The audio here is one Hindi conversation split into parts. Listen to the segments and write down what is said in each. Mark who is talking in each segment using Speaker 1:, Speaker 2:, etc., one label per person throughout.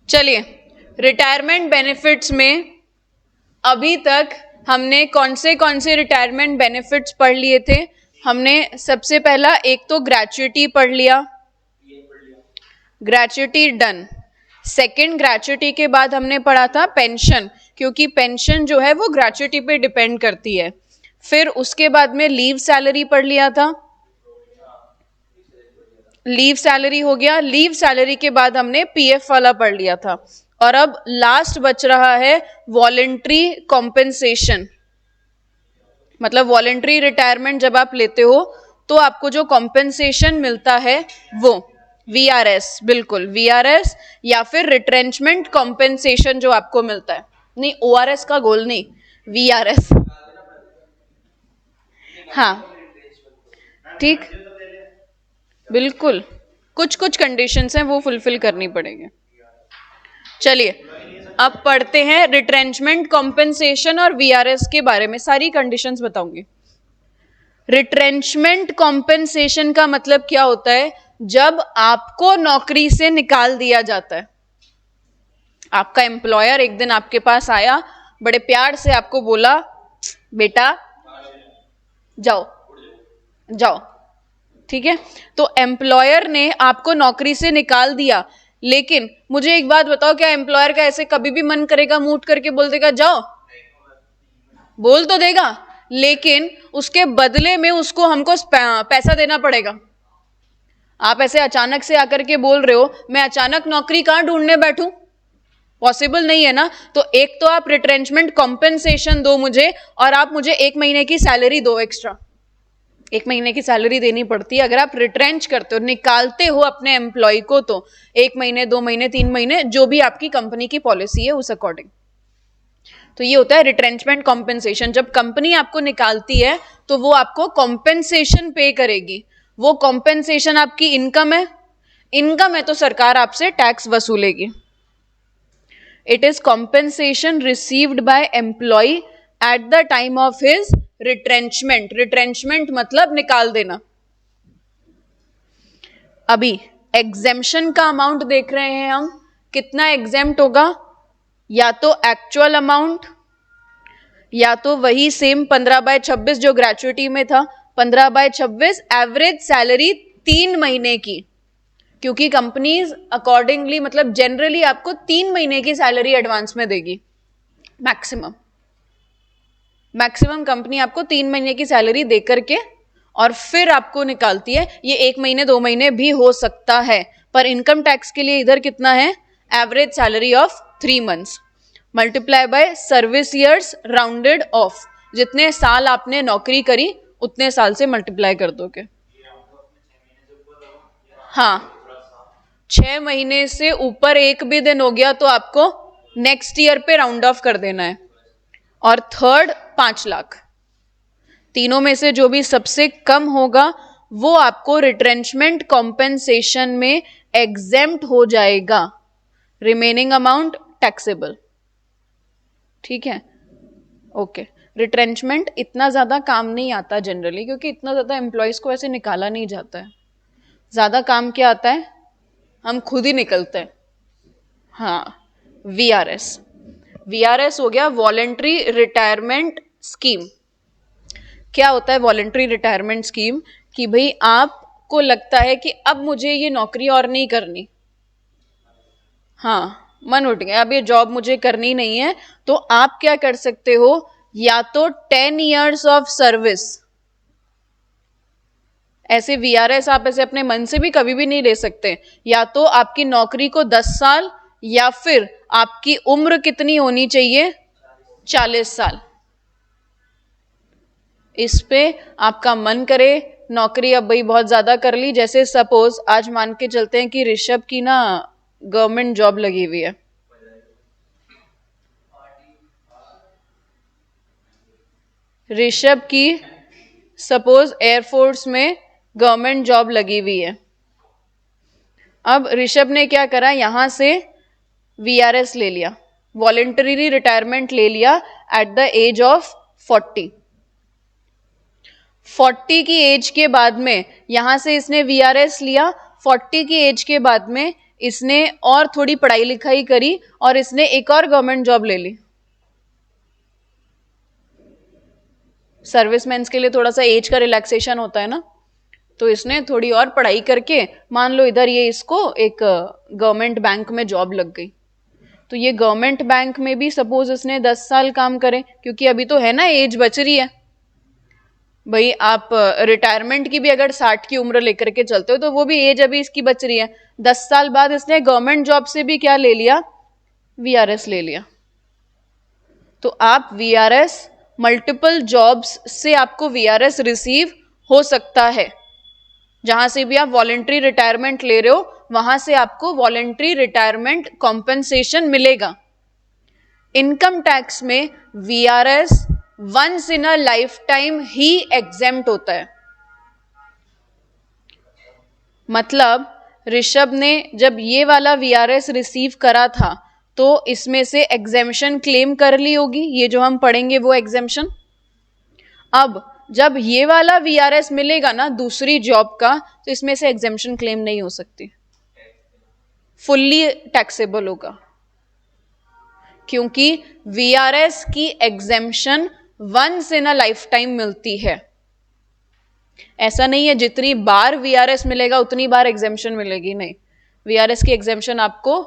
Speaker 1: चलिए, रिटायरमेंट बेनिफिट्स में अभी तक हमने कौन से रिटायरमेंट बेनिफिट्स पढ़ लिए थे? हमने सबसे पहला एक तो ग्रेच्युटी पढ़ लिया, ग्रेच्युटी डन। सेकंड, ग्रेच्युटी के बाद हमने पढ़ा था पेंशन, क्योंकि पेंशन जो है वो ग्रेच्युटी पे डिपेंड करती है। फिर उसके बाद में लीव सैलरी पढ़ लिया था, लीव सैलरी हो गया। लीव सैलरी के बाद हमने पीएफ वाला पढ़ लिया था। और अब लास्ट बच रहा है वॉलेंट्री कॉम्पेंसेशन, मतलब वॉलेंट्री रिटायरमेंट जब आप लेते हो तो आपको जो कॉम्पेंसेशन मिलता है वो वीआरएस, बिल्कुल वीआरएस, या फिर रिट्रेंचमेंट कॉम्पेंसेशन जो आपको मिलता है। नहीं, ओआरएस का गोल नहीं, वीआरएस। हाँ ठीक, बिल्कुल, कुछ कुछ कंडीशंस हैं वो फुलफिल करनी पड़ेगी। चलिए अब पढ़ते हैं रिट्रेंचमेंट कॉम्पेंसेशन और वीआरएस के बारे में, सारी कंडीशंस बताऊंगी। रिट्रेंचमेंट कॉम्पेंसेशन का मतलब क्या होता है? जब आपको नौकरी से निकाल दिया जाता है, आपका एम्प्लॉयर एक दिन आपके पास आया, बड़े प्यार से आपको बोला, बेटा जाओ जाओ, ठीक है? तो एम्प्लॉयर ने आपको नौकरी से निकाल दिया, लेकिन मुझे एक बात बताओ, क्या एम्प्लॉयर का ऐसे कभी भी मन करेगा मुंह उठ करके बोल देगा जाओ? बोल तो देगा, लेकिन उसके बदले में उसको हमको पैसा देना पड़ेगा। आप ऐसे अचानक से आकर के बोल रहे हो मैं अचानक नौकरी कहां ढूंढने बैठूं, पॉसिबल नहीं है ना। तो एक तो आप रिट्रेंचमेंट कॉम्पेंसेशन दो मुझे, और आप मुझे 1 महीने की सैलरी दो एक्स्ट्रा। 1 महीने की सैलरी देनी पड़ती है अगर आप रिट्रेंच करते हो, निकालते हो अपने एम्प्लॉय को, तो 1 महीने 2 महीने 3 महीने, जो भी आपकी कंपनी की पॉलिसी है उस अकॉर्डिंग। तो ये होता है रिट्रेंचमेंट कॉम्पेंसेशन। जब कंपनी आपको निकालती है तो वो आपको कॉम्पेंसेशन पे करेगी। वो कॉम्पेंसेशन आपकी इनकम है, इनकम है तो सरकार आपसे टैक्स वसूलेगी। It is compensation received by employ at the time of his retrenchment. Retrenchment मतलब निकाल देना। अभी एग्जेम्पशन का अमाउंट देख रहे हैं हम, कितना एग्जेम्प्ट होगा? या तो एक्चुअल अमाउंट, या तो वही सेम 15/26 जो ग्रेच्युटी में था, 15/26 एवरेज सैलरी 3 महीने की, क्योंकि कंपनीज अकॉर्डिंगली, मतलब जनरली आपको 3 महीने की सैलरी एडवांस में देगी, मैक्सिमम कंपनी आपको 3 महीने की सैलरी दे करके और फिर आपको निकालती है। ये 1 महीने 2 महीने भी हो सकता है, पर इनकम टैक्स के लिए इधर कितना है? Average salary of 3 months multiply by service years rounded off, जितने साल आपने नौकरी करी उतने साल से मल्टीप्लाई कर दोगे। हाँ, 6 महीने से ऊपर एक भी दिन हो गया तो आपको नेक्स्ट ईयर पे राउंड ऑफ कर देना है। और थर्ड 5 लाख, तीनों में से जो भी सबसे कम होगा वो आपको रिट्रेंचमेंट कॉम्पेंसेशन में एग्जेम्प्ट हो जाएगा, रिमेनिंग अमाउंट टैक्सेबल। ठीक है, ओके। रिट्रेंचमेंट इतना ज्यादा काम नहीं आता जनरली, क्योंकि इतना ज्यादा एम्प्लॉयज को ऐसे निकाला नहीं जाता है। ज्यादा काम क्या आता है? हम खुद ही निकलते हैं। हाँ, वीआरएस, वीआरएस हो गया वॉलेंट्री रिटायरमेंट स्कीम। क्या होता है वॉलेंट्री रिटायरमेंट स्कीम? कि भाई आपको लगता है कि अब मुझे ये नौकरी और नहीं करनी, हाँ मन उठ गया, अब ये जॉब मुझे करनी नहीं है, तो आप क्या कर सकते हो? या तो 10 years ऑफ सर्विस, ऐसे वीआरएस आप ऐसे अपने मन से भी कभी भी नहीं ले सकते, या तो आपकी नौकरी को 10 साल, या फिर आपकी उम्र कितनी होनी चाहिए? 40 साल। इस पे आपका मन करे नौकरी अब भाई बहुत ज्यादा कर ली, जैसे सपोज आज मान के चलते हैं कि ऋषभ की ना गवर्नमेंट जॉब लगी हुई है, ऋषभ की सपोज एयरफोर्स में गवर्नमेंट जॉब लगी हुई है। अब ऋषभ ने क्या करा, यहां से वीआरएस ले लिया, वॉलेंटरी रिटायरमेंट ले लिया एट द एज ऑफ 40 की एज के बाद में, यहां से इसने वीआरएस लिया, 40 की एज के बाद में इसने और थोड़ी पढ़ाई लिखाई करी और इसने एक और गवर्नमेंट जॉब ले ली। सर्विसमैन के लिए थोड़ा सा एज का रिलैक्सेशन होता है ना, तो इसने थोड़ी और पढ़ाई करके, मान लो इधर ये इसको एक गवर्नमेंट बैंक में जॉब लग गई, तो ये गवर्नमेंट बैंक में भी सपोज इसने 10 साल काम करे, क्योंकि अभी तो है ना एज बच रही है भाई। आप रिटायरमेंट की भी अगर 60 की उम्र लेकर के चलते हो तो वो भी एज अभी इसकी बच रही है। 10 साल बाद इसने गवर्नमेंट जॉब से भी क्या ले लिया, वीआरएस ले लिया। तो आप वीआरएस, मल्टीपल जॉब्स से आपको वीआरएस रिसीव हो सकता है। जहां से भी आप वॉलेंट्री रिटायरमेंट ले रहे हो वहां से आपको वॉलेंट्री रिटायरमेंट कॉम्पेंसेशन मिलेगा। इनकम टैक्स में VRS once in a life time ही एग्जेम्प्ट होता है। मतलब ऋषभ ने जब ये वाला वीआरएस रिसीव करा था तो इसमें से एग्जेम्पशन क्लेम कर ली होगी, ये जो हम पढ़ेंगे वो एग्जेम्पशन। अब जब ये वाला वीआरएस मिलेगा ना दूसरी जॉब का, तो इसमें से एग्जेम्पशन क्लेम नहीं हो सकती, फुल्ली टैक्सेबल होगा, क्योंकि वीआरएस की exemption once in a life time मिलती है। ऐसा नहीं है जितनी बार वीआरएस मिलेगा उतनी बार एग्जेम्पशन मिलेगी, नहीं। वीआरएस की एग्जेम्पशन आपको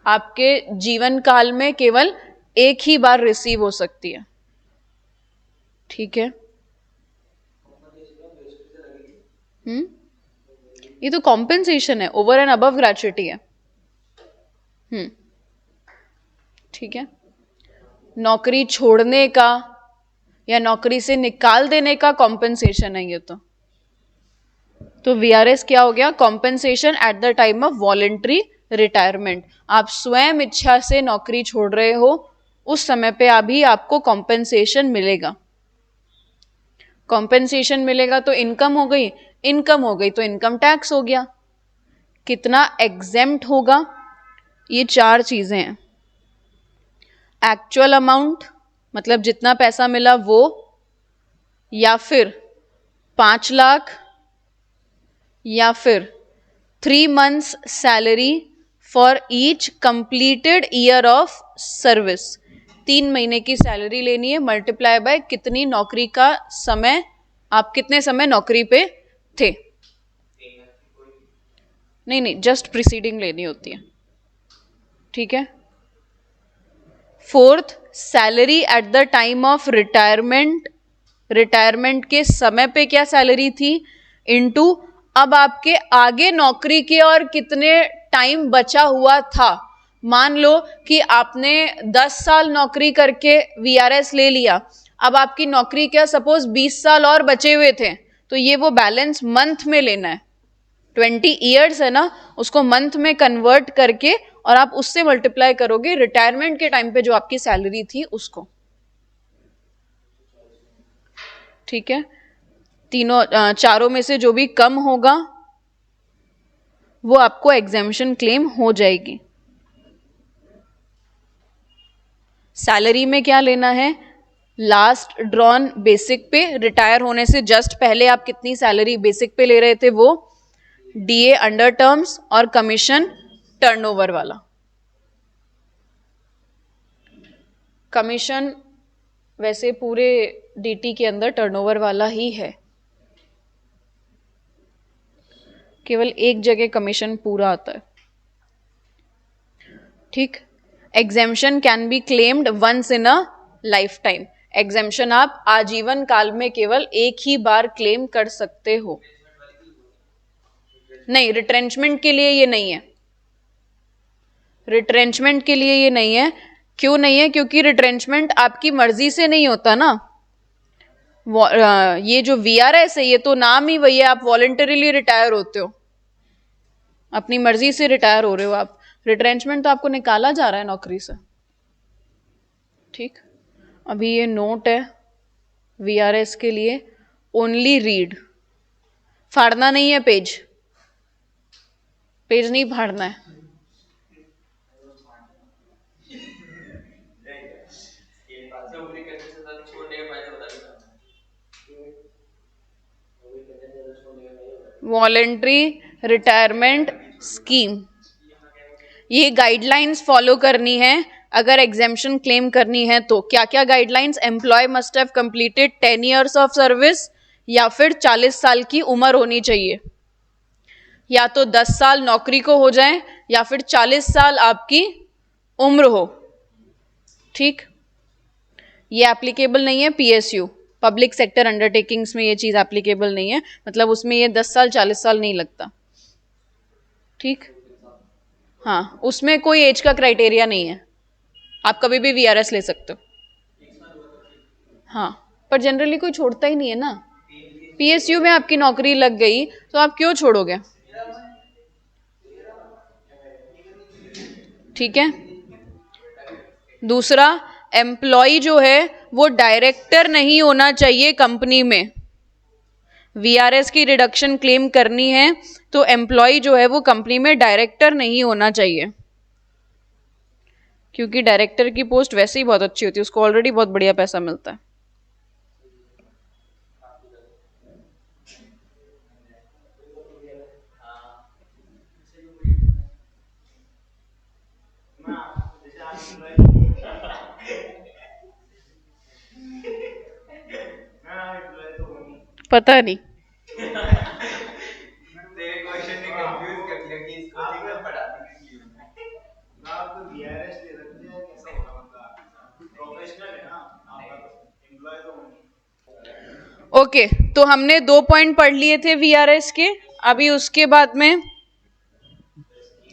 Speaker 1: आपके जीवन काल में केवल एक ही बार रिसीव हो सकती है। ठीक है। ये तो कॉम्पेंसेशन है, ओवर एंड अबव ग्रेचुइटी है। ठीक है। नौकरी छोड़ने का या नौकरी से निकाल देने का कॉम्पेंसेशन है ये तो वीआरएस क्या हो गया, compensation eight the time of voluntary retirement. आप स्वयं इच्छा से नौकरी छोड़ रहे हो उस समय पे अभी आपको कॉम्पेंसेशन मिलेगा। कॉम्पेंसेशन मिलेगा तो इनकम हो गई, इनकम हो गई तो इनकम टैक्स हो गया। कितना एग्जेम्प्ट होगा, ये 4 चीजें हैं। एक्चुअल अमाउंट, मतलब जितना पैसा मिला वो, या फिर 5 लाख, या फिर 3 months salary for each completed year of service. 3 महीने की सैलरी लेनी है, मल्टीप्लाई बाय कितनी नौकरी का समय, आप कितने समय नौकरी पे थे। नहीं, जस्ट प्रीसीडिंग लेनी होती है। ठीक है। 4th, salary eight the time of retirement, retirement के समय पे क्या सैलरी थी, इनटू अब आपके आगे नौकरी के और कितने टाइम बचा हुआ था। मान लो कि आपने 10 साल नौकरी करके वीआरएस ले लिया, अब आपकी नौकरी क्या सपोज 20 साल और बचे हुए थे, तो ये वो बैलेंस मंथ में लेना है। 20 ईयर्स है ना, उसको मंथ में कन्वर्ट करके और आप उससे मल्टीप्लाई करोगे रिटायरमेंट के टाइम पे जो आपकी सैलरी थी उसको। ठीक है। चारों में से जो भी कम होगा वो आपको एग्जेम्पशन क्लेम हो जाएगी। सैलरी में क्या लेना है, लास्ट ड्रॉन बेसिक पे, रिटायर होने से जस्ट पहले आप कितनी सैलरी बेसिक पे ले रहे थे वो, डीए अंडर टर्म्स और कमीशन टर्नओवर वाला। कमीशन वैसे पूरे डीटी के अंदर टर्नओवर वाला ही है, केवल एक जगह कमीशन पूरा आता है। ठीक। Exemption can be claimed once in a life time. Exemption आप आजीवन काल में केवल एक ही बार क्लेम कर सकते हो। नहीं, रिट्रेंचमेंट के लिए ये नहीं है, रिट्रेंचमेंट के लिए ये नहीं है। क्यों नहीं है, क्योंकि रिट्रेंचमेंट आपकी मर्जी से नहीं होता ना। ये जो वीआरएस है ये तो नाम ही वही है, आप वॉलंटरीली रिटायर होते हो, अपनी मर्जी से रिटायर हो रहे हो आप। रिट्रेंचमेंट तो आपको निकाला जा रहा है नौकरी से। ठीक। अभी ये नोट है वीआरएस के लिए, ओनली रीड, फाड़ना नहीं है पेज, पेज नहीं फाड़ना है। वॉलेंट्री रिटायरमेंट स्कीम ये गाइडलाइंस फॉलो करनी है अगर एग्जेम्पशन क्लेम करनी है तो। क्या क्या guidelines? Employ must have completed 10 years of service, या फिर 40 साल की उम्र होनी चाहिए, या तो 10 साल नौकरी को हो जाए, या फिर 40 साल आपकी उम्र हो। ठीक, ये एप्लीकेबल नहीं है पीएसयू, पब्लिक सेक्टर अंडरटेकिंग्स में ये चीज एप्लीकेबल नहीं है, मतलब उसमें ये 10 साल 40 साल नहीं लगता। ठीक, हाँ, उसमें कोई एज का क्राइटेरिया नहीं है, आप कभी भी वीआरएस ले सकते हो। हाँ, पर जनरली कोई छोड़ता ही नहीं है ना। पीएसयू में आपकी नौकरी लग गई तो आप क्यों छोड़ोगे? ठीक है। दूसरा, एम्प्लॉय जो है वो डायरेक्टर नहीं होना चाहिए कंपनी में। वीआरएस की रिडक्शन क्लेम करनी है तो एम्प्लॉय जो है वो कंपनी में डायरेक्टर नहीं होना चाहिए, क्योंकि डायरेक्टर की पोस्ट वैसे ही बहुत अच्छी होती है, उसको ऑलरेडी बहुत बढ़िया पैसा मिलता है। पता नहीं, ओके तो हमने 2 पॉइंट पढ़ लिए थे वीआरएस के। अभी उसके बाद में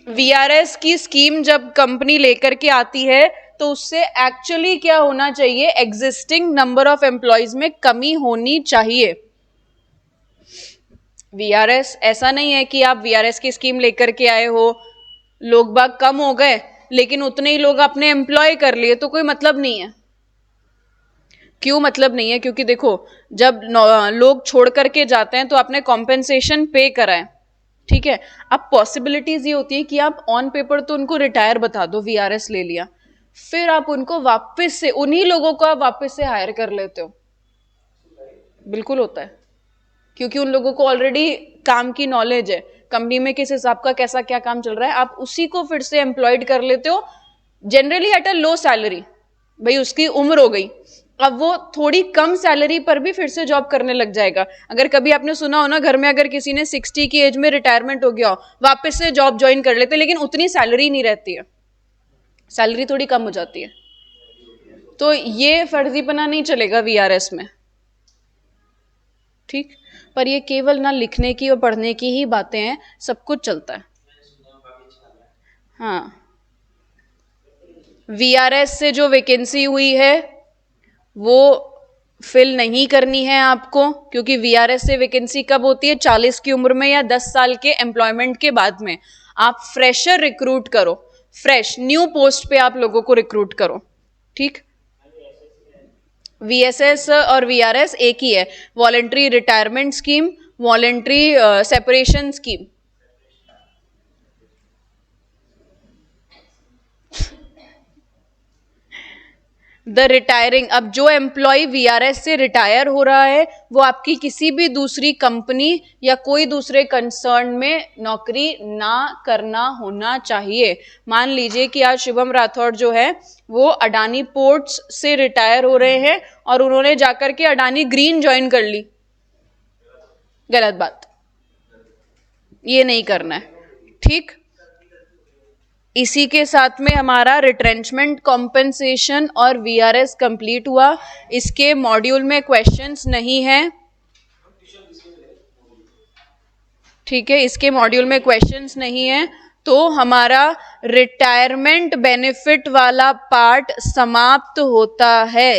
Speaker 1: वीआरएस की स्कीम जब कंपनी लेकर के आती है तो उससे एक्चुअली क्या होना चाहिए? एग्जिस्टिंग नंबर ऑफ एम्प्लॉयज में कमी होनी चाहिए। वीआरएस ऐसा नहीं है कि आप वीआरएस की स्कीम लेकर के आए हो, लोग बाग कम हो गए लेकिन उतने ही लोग अपने एम्प्लॉय कर लिए, तो कोई मतलब नहीं है। क्यों मतलब नहीं है? क्योंकि देखो, जब लोग छोड़ करके जाते हैं तो आपने कॉम्पेंसेशन पे करा है, ठीक है। अब पॉसिबिलिटीज ये होती है कि आप ऑन पेपर तो उनको रिटायर बता दो, वीआरएस ले लिया, फिर आप उनको वापस से, उन्हीं लोगों को आप वापस से हायर कर लेते हो। बिल्कुल होता है, क्योंकि उन लोगों को ऑलरेडी काम की नॉलेज है, कंपनी में किस हिसाब का कैसा क्या काम चल रहा है, आप उसी को फिर से एम्प्लॉयड कर लेते हो, generally at a low salary. भाई उसकी उम्र हो गई, अब वो थोड़ी कम सैलरी पर भी फिर से जॉब करने लग जाएगा। अगर कभी आपने सुना हो ना, घर में अगर किसी ने 60 की एज में रिटायरमेंट हो गया हो, वापस से जॉब ज्वाइन कर लेते, लेकिन उतनी सैलरी नहीं रहती है, सैलरी थोड़ी कम हो जाती है। तो ये फर्जीपना नहीं चलेगा वीआरएस में, ठीक। पर ये केवल ना लिखने की और पढ़ने की ही बातें हैं, सब कुछ चलता है। हाँ, वीआरएस से जो वैकेंसी हुई है वो फिल नहीं करनी है आपको, क्योंकि वीआरएस से वैकेंसी कब होती है? 40 की उम्र में या 10 साल के एम्प्लॉयमेंट के बाद में। आप फ्रेशर रिक्रूट करो, फ्रेश न्यू पोस्ट पे आप लोगों को रिक्रूट करो, ठीक। वीएसएस और वीआरएस एक ही है, voluntary retirement scheme, voluntary separation scheme. The retiring, अब जो एम्प्लॉय वीआरएस से रिटायर हो रहा है वो आपकी किसी भी दूसरी कंपनी या कोई दूसरे कंसर्न में नौकरी ना करना होना चाहिए। मान लीजिए कि आज शुभम राठौड़ जो है वो अडानी पोर्ट्स से रिटायर हो रहे हैं और उन्होंने जाकर के अडानी ग्रीन ज्वाइन कर ली, गलत बात, ये नहीं करना है, ठीक। इसी के साथ में हमारा रिट्रेंचमेंट कॉम्पेंसेशन और वीआरएस कंप्लीट हुआ। इसके मॉड्यूल में क्वेश्चंस नहीं है, ठीक है, इसके मॉड्यूल में क्वेश्चंस नहीं है, तो हमारा रिटायरमेंट बेनिफिट वाला पार्ट समाप्त होता है।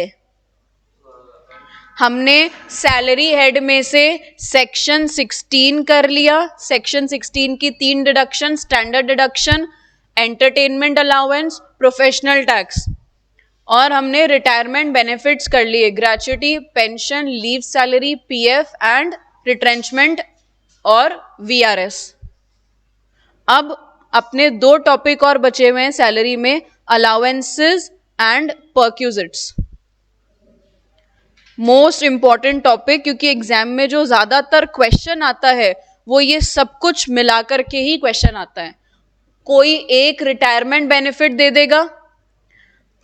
Speaker 1: हमने सैलरी हेड में से सेक्शन 16 कर लिया। सेक्शन 16 की 3 deduction, standard deduction, entertainment allowance, professional tax, और हमने रिटायरमेंट बेनिफिट्स कर लिए, gratuity, pension, leave salary, PF and retrenchment और वीआरएस। अब अपने 2 टॉपिक और बचे हुए हैं सैलरी में, allowances and perquisites. Most important topic, क्योंकि एग्जाम में जो ज्यादातर क्वेश्चन आता है वो ये सब कुछ मिलाकर के ही क्वेश्चन आता है। कोई एक रिटायरमेंट बेनिफिट दे देगा,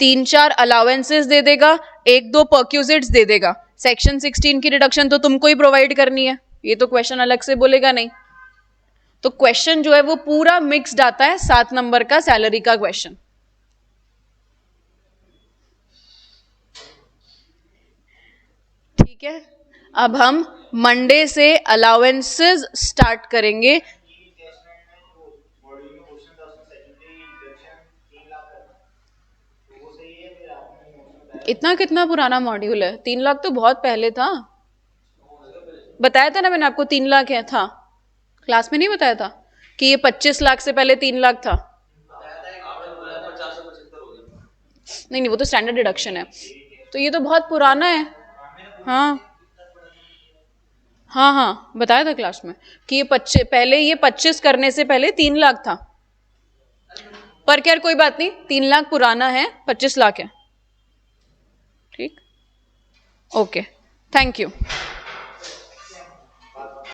Speaker 1: 3-4 अलाउंसेस दे देगा, 1-2 परक्यूजिट्स दे देगा। सेक्शन 16 की डिडक्शन तो तुमको ही प्रोवाइड करनी है, ये तो क्वेश्चन अलग से बोलेगा नहीं। तो क्वेश्चन जो है वो पूरा मिक्स्ड आता है 7 नंबर का सैलरी का क्वेश्चन। ठीक है, अब हम मंडे से अलाउंसेस स्टार्ट करेंगे। इतना कितना पुराना मॉड्यूल है? 3 लाख तो बहुत पहले था, बताया था ना मैंने आपको 3 लाख है था, क्लास में नहीं बताया था कि ये 25 लाख से पहले 3 लाख था? नहीं नहीं, वो तो स्टैंडर्ड डिडक्शन है, तो ये तो बहुत पुराना है। हाँ हाँ हाँ, बताया था क्लास में कि ये 25 पहले, ये 25 करने से पहले 3 लाख था। पर क्या, कोई बात नहीं, 3 लाख पुराना है, 25 लाख है। ठीक, ओके, थैंक यू।